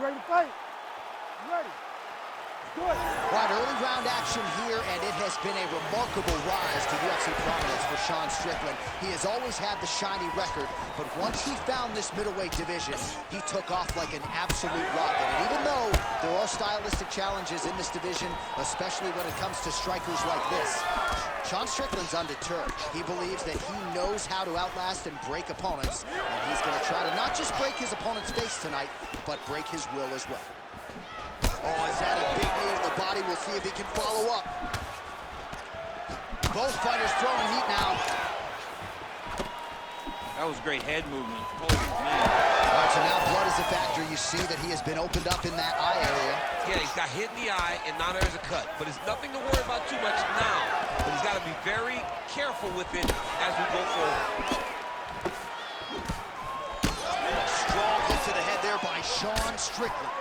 ready to fight? You ready? Good. Right, early round action here, and it has been a remarkable rise to UFC prominence for Sean Strickland. He has always had the shiny record, but once he found this middleweight division, he took off like an absolute rocket. And even though there are stylistic challenges in this division, especially when it comes to strikers like this, Sean Strickland's undeterred. He believes that he knows how to outlast and break opponents, and he's going to try to not just break his opponent's face tonight, but break his will as well. Oh, he's had a big knee to the body. We'll see if he can follow up. Both fighters throwing heat now. That was great head movement. Holy man. All right, so now blood is a factor. You see that he has been opened up in that eye area. Yeah, he's got hit in the eye, and now there's a cut. But it's nothing to worry about too much now. But he's got to be very careful with it as we go forward. Strong hit to the head there by Sean Strickland.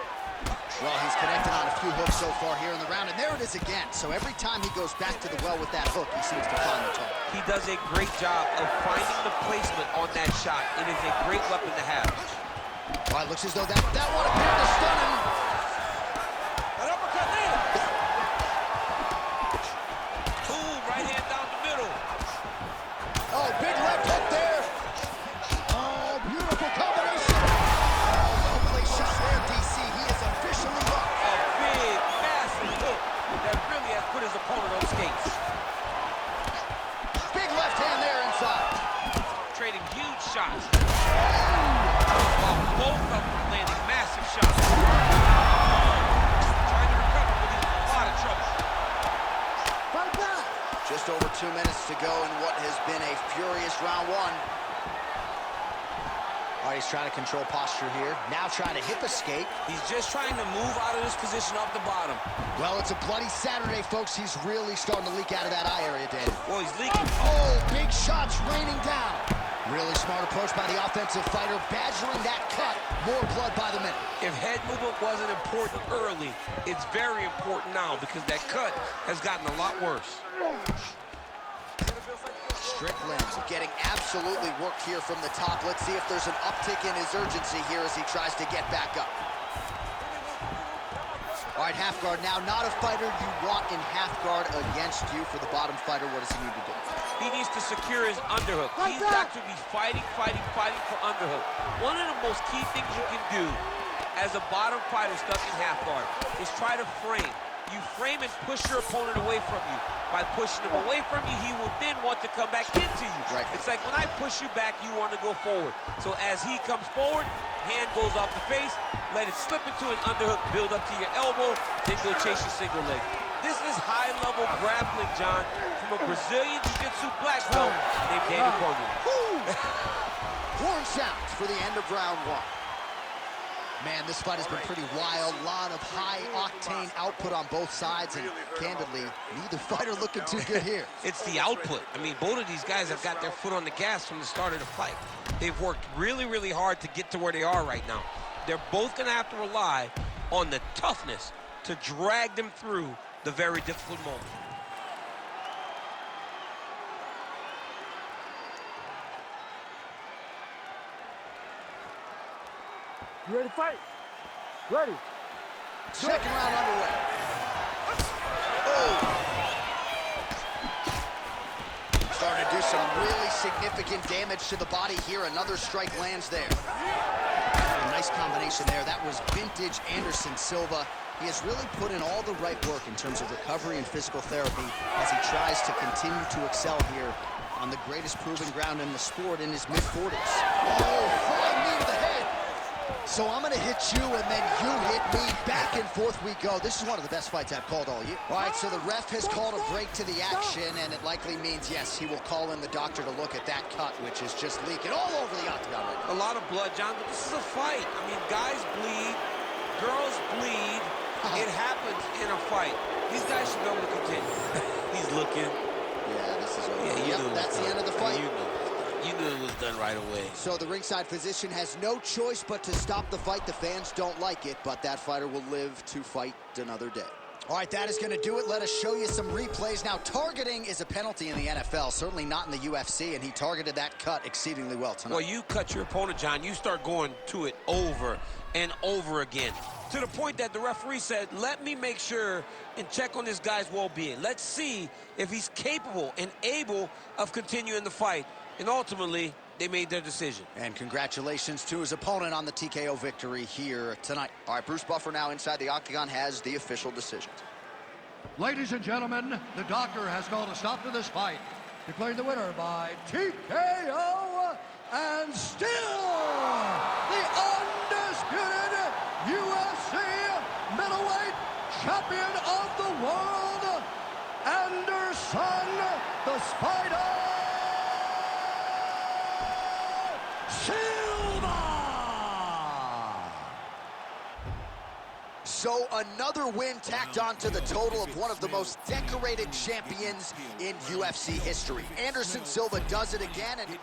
Well, he's connected on a few hooks so far here in the round, and there it is again. So every time he goes back to the well with that hook, he seems to find the target. He does a great job of finding the placement on that shot. It is a great weapon to have. All right, looks as though that one appeared to stun him. An uppercut lands. Boom, right hand down the middle. Oh, big left hook there. Oh, beautiful combination. Oh, well-placed shot there, DC. He is officially up. A big, massive hook that really has put his opponent on skates. Big left hand there inside. Trading huge shots. Both of them landing massive shots. Trying to recover, but he's in a lot of trouble. Fight back. Just over 2 minutes to go in what has been a furious round one. All right, he's trying to control posture here. Now trying to hip escape. He's just trying to move out of this position off the bottom. Well, it's a bloody Saturday, folks. He's really starting to leak out of that eye area, Danny. Well, he's leaking. Oh, big shots raining down. Really smart approach by the offensive fighter, badgering that cut. More blood by the minute. If head movement wasn't important early, it's very important now because that cut has gotten a lot worse. Strickland getting absolutely worked here from the top. Let's see if there's an uptick in his urgency here as he tries to get back up. All right, half guard now. Not a fighter you want in half guard against you. For the bottom fighter, what does he need to do? He needs to secure his underhook. He's got to be fighting for underhook. One of the most key things you can do as a bottom fighter stuck in half guard is try to frame. You frame and push your opponent away from you. By pushing him away from you, he will then want to come back into you. Right. It's like when I push you back, you want to go forward. So as he comes forward, hand goes off the face, let it slip into an underhook, build up to your elbow, then go chase your single leg. This is high-level grappling, John, from a Brazilian Jiu-Jitsu black belt named Danny Cormier. Horn sounds for the end of round one. Man, this fight has been pretty wild. A lot of high-octane output on both sides, and candidly, neither fighter looking too good here. It's the output. I mean, both of these guys have got their foot on the gas from the start of the fight. They've worked really, really hard to get to where they are right now. They're both going to have to rely on the toughness to drag them through the very difficult moment. You ready to fight? Ready. Second round underway. Oh! Starting to do some really significant damage to the body here. Another strike lands there. A nice combination there. That was vintage Anderson Silva. He has really put in all the right work in terms of recovery and physical therapy as he tries to continue to excel here on the greatest proven ground in the sport in his mid-40s. Oh, flying knee to the head. So I'm gonna hit you and then you hit me. Back and forth we go. This is one of the best fights I've called all year. All right, so the ref has called a break to the action, and it likely means, yes, he will call in the doctor to look at that cut, which is just leaking all over the octagon right now. A lot of blood, John, but this is a fight. I mean, guys bleed, girls bleed. It happens in a fight. These guys should be able to continue. He's looking. Yeah, this is over. Yeah, Yep, that's the end of the fight. You knew it was done right away. So the ringside physician has no choice but to stop the fight. The fans don't like it, but that fighter will live to fight another day. All right, that is going to do it. Let us show you some replays. Now, targeting is a penalty in the NFL, certainly not in the UFC, and he targeted that cut exceedingly well tonight. Well, you cut your opponent, John. You start going to it over and over again, to the point that the referee said, let me make sure and check on this guy's well-being. Let's see if he's capable and able of continuing the fight. And ultimately, they made their decision. And congratulations to his opponent on the TKO victory here tonight. All right, Bruce Buffer now inside the octagon has the official decision. Ladies and gentlemen, the doctor has called a stop to this fight, declaring the winner by TKO, and still the undisputed UFC middleweight champion of the world, Anderson the Spider Silva! So another win tacked on to the total of one of the most decorated champions in UFC history. Anderson Silva does it again, and